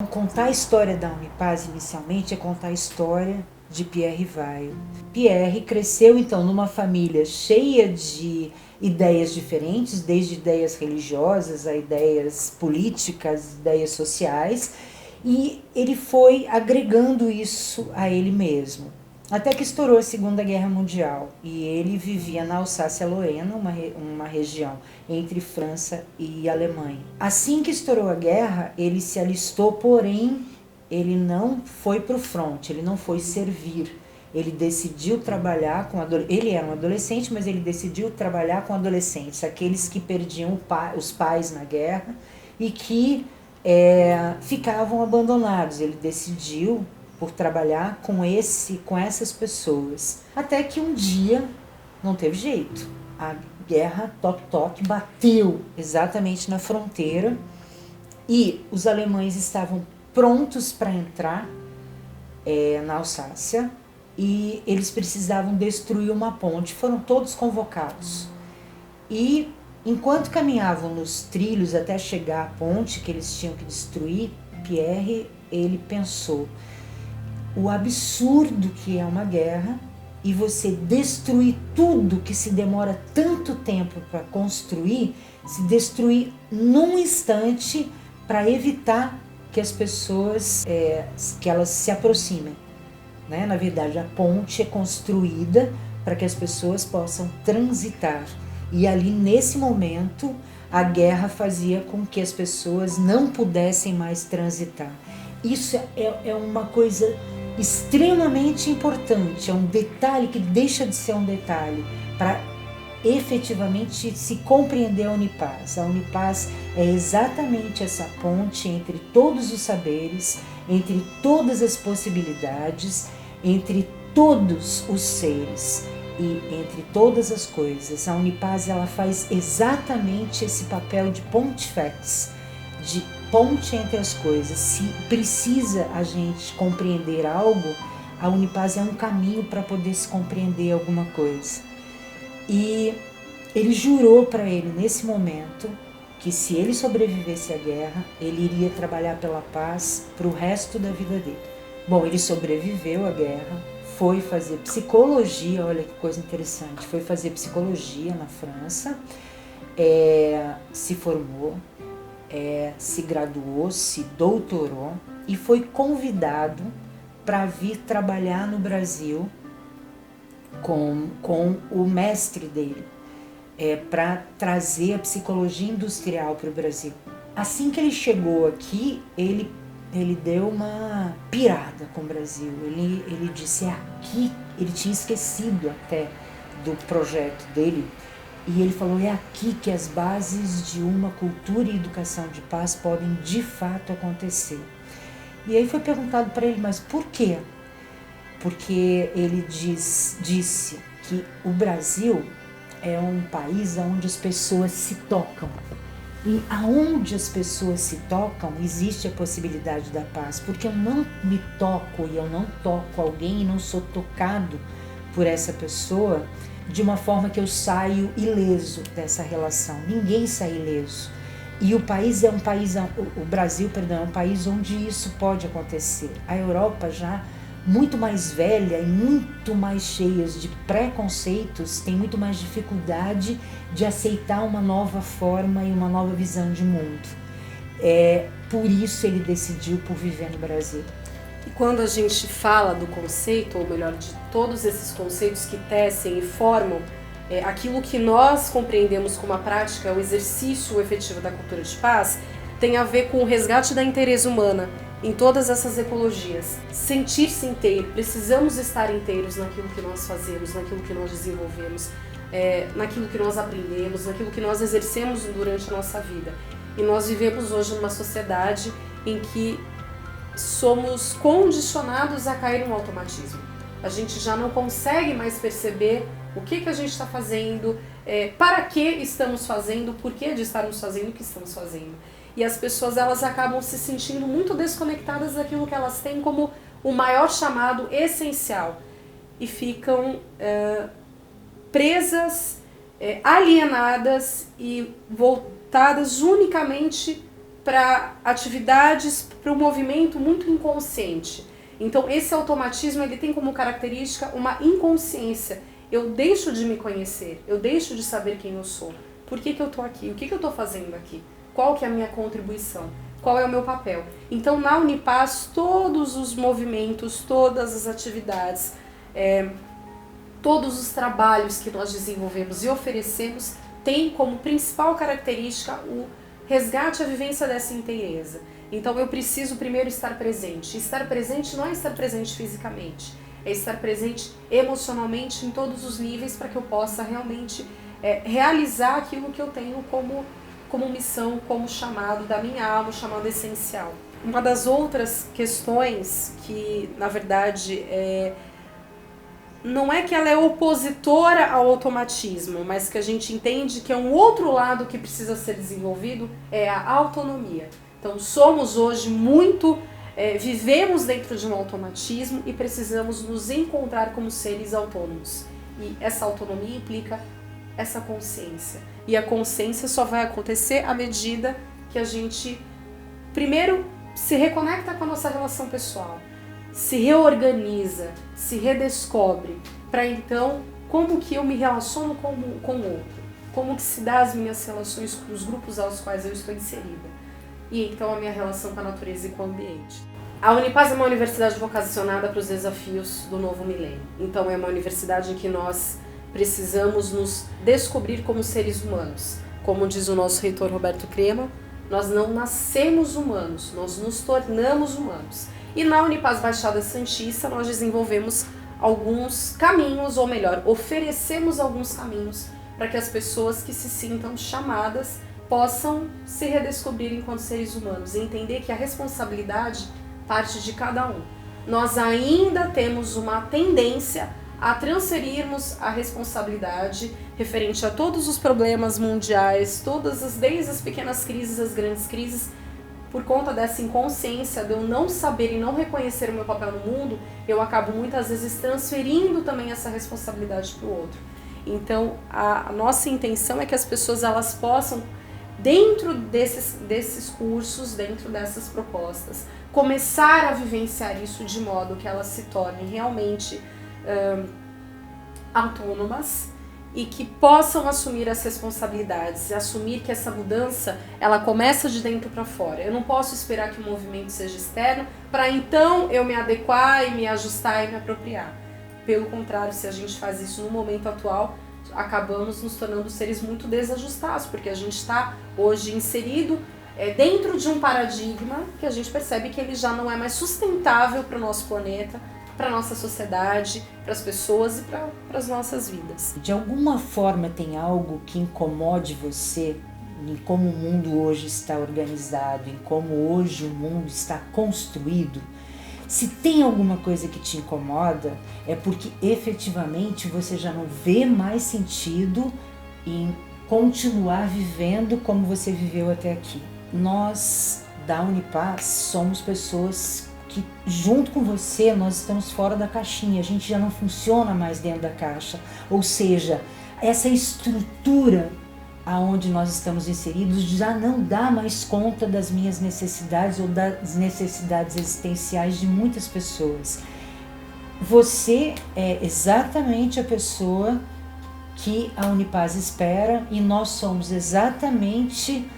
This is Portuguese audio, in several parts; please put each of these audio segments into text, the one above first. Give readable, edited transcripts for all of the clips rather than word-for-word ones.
contar a história da Unipaz inicialmente é contar a história de Pierre Weil. Pierre cresceu então numa família cheia de ideias diferentes, desde ideias religiosas a ideias políticas, ideias sociais, e ele foi agregando isso a ele mesmo. Até que estourou a Segunda Guerra Mundial e ele vivia na Alsácia-Lorena, uma região entre França e Alemanha. Assim que estourou a guerra, ele se alistou, porém ele não foi para o front, ele não foi servir. Ele decidiu trabalhar com ele era um adolescente, mas ele decidiu trabalhar com adolescentes, aqueles que perdiam os pais na guerra e que ficavam abandonados. Ele decidiu por trabalhar com essas pessoas. Até que um dia não teve jeito. A guerra toque-toque bateu exatamente na fronteira e os alemães estavam prontos para entrar na Alsácia e eles precisavam destruir uma ponte. Foram todos convocados. E enquanto caminhavam nos trilhos até chegar à ponte que eles tinham que destruir, Pierre, ele pensou: o absurdo que é uma guerra e você destruir tudo que se demora tanto tempo para construir, se destruir num instante para evitar que as pessoas, que elas se aproximem. Né? Na verdade, a ponte é construída para que as pessoas possam transitar. E ali, nesse momento, a guerra fazia com que as pessoas não pudessem mais transitar. Isso é uma coisa extremamente importante, é um detalhe que deixa de ser um detalhe para efetivamente se compreender a Unipaz. A Unipaz é exatamente essa ponte entre todos os saberes, entre todas as possibilidades, entre todos os seres e entre todas as coisas. A Unipaz, ela faz exatamente esse papel de pontifex, de ponte entre as coisas. Se precisa a gente compreender algo, a Unipaz é um caminho para poder se compreender alguma coisa. E ele jurou para ele nesse momento que se ele sobrevivesse à guerra, ele iria trabalhar pela paz para o resto da vida dele. Bom, ele sobreviveu à guerra, foi fazer psicologia, olha que coisa interessante, foi fazer psicologia na França, se formou, se graduou, se doutorou e foi convidado para vir trabalhar no Brasil com o mestre dele, para trazer a psicologia industrial para o Brasil. Assim que ele chegou aqui, ele deu uma pirada com o Brasil. Ele disse, aqui, ele tinha esquecido até do projeto dele, e ele falou, é aqui que as bases de uma cultura e educação de paz podem de fato acontecer. E aí foi perguntado para ele, mas por quê? Porque ele disse que o Brasil é um país onde as pessoas se tocam. E aonde as pessoas se tocam, existe a possibilidade da paz. Porque eu não me toco e eu não toco alguém e não sou tocado por essa pessoa de uma forma que eu saio ileso dessa relação. Ninguém sai ileso. E o país é um país, o Brasil, perdão, é um país onde isso pode acontecer. A Europa já muito mais velha e muito mais cheias de preconceitos, tem muito mais dificuldade de aceitar uma nova forma e uma nova visão de mundo. Por isso ele decidiu por viver no Brasil. E quando a gente fala do conceito, ou melhor, de todos esses conceitos que tecem e formam aquilo que nós compreendemos como a prática, o exercício efetivo da cultura de paz, tem a ver com o resgate da inteireza humana em todas essas ecologias. Sentir-se inteiro, precisamos estar inteiros naquilo que nós fazemos, naquilo que nós desenvolvemos, naquilo que nós aprendemos, naquilo que nós exercemos durante a nossa vida. E nós vivemos hoje numa sociedade em que somos condicionados a cair no automatismo. A gente já não consegue mais perceber o que a gente está fazendo, para que estamos fazendo, por que de estarmos fazendo o que estamos fazendo. E as pessoas, elas acabam se sentindo muito desconectadas daquilo que elas têm como o maior chamado essencial. E ficam presas, alienadas e voltadas unicamente para atividades, para o movimento muito inconsciente. Então esse automatismo ele tem como característica uma inconsciência. Eu deixo de me conhecer, eu deixo de saber quem eu sou. Por que eu estou aqui? O que eu estou fazendo aqui? Qual que é a minha contribuição? Qual é o meu papel? Então na Unipaz todos os movimentos, todas as atividades, todos os trabalhos que nós desenvolvemos e oferecemos têm como principal característica o resgate à vivência dessa inteireza. Então eu preciso primeiro estar presente. Estar presente não é estar presente fisicamente, é estar presente emocionalmente em todos os níveis para que eu possa realmente realizar aquilo que eu tenho como missão, como chamado da minha alma, o chamado essencial. Uma das outras questões que, na verdade, não é que ela é opositora ao automatismo, mas que a gente entende que é um outro lado que precisa ser desenvolvido, é a autonomia. Então somos hoje vivemos dentro de um automatismo e precisamos nos encontrar como seres autônomos. E essa autonomia implica essa consciência. E a consciência só vai acontecer à medida que a gente, primeiro, se reconecta com a nossa relação pessoal, se reorganiza, se redescobre, para então, como que eu me relaciono com o outro, como que se dá as minhas relações com os grupos aos quais eu estou inserida, e então a minha relação com a natureza e com o ambiente. A Unipaz é uma universidade vocacionada para os desafios do novo milênio, então é uma universidade em que nós precisamos nos descobrir como seres humanos. Como diz o nosso reitor Roberto Crema, nós não nascemos humanos, nós nos tornamos humanos. E na Unipaz Baixada Santista nós desenvolvemos alguns caminhos, ou melhor, oferecemos alguns caminhos para que as pessoas que se sintam chamadas possam se redescobrir enquanto seres humanos e entender que a responsabilidade parte de cada um. Nós ainda temos uma tendência a transferirmos a responsabilidade referente a todos os problemas mundiais, desde as pequenas crises às grandes crises, por conta dessa inconsciência de eu não saber e não reconhecer o meu papel no mundo, eu acabo muitas vezes transferindo também essa responsabilidade para o outro. Então, a nossa intenção é que as pessoas elas possam, dentro desses cursos, dentro dessas propostas, começar a vivenciar isso de modo que elas se tornem realmente autônomas e que possam assumir as responsabilidades e assumir que essa mudança ela começa de dentro para fora. Eu não posso esperar que o movimento seja externo para então eu me adequar e me ajustar e me apropriar. Pelo contrário, se a gente faz isso no momento atual, acabamos nos tornando seres muito desajustados, porque a gente está hoje inserido dentro de um paradigma que a gente percebe que ele já não é mais sustentável para o nosso planeta, para a nossa sociedade, para as pessoas e para as nossas vidas. De alguma forma tem algo que incomode você em como o mundo hoje está organizado, em como hoje o mundo está construído? Se tem alguma coisa que te incomoda, é porque efetivamente você já não vê mais sentido em continuar vivendo como você viveu até aqui. Nós da Unipaz somos pessoas que junto com você nós estamos fora da caixinha, a gente já não funciona mais dentro da caixa, ou seja, essa estrutura aonde nós estamos inseridos já não dá mais conta das minhas necessidades ou das necessidades existenciais de muitas pessoas. Você é exatamente a pessoa que a Unipaz espera e nós somos exatamente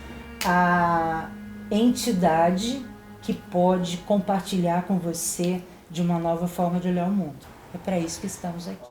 a entidade que pode compartilhar com você de uma nova forma de olhar o mundo. É para isso que estamos aqui.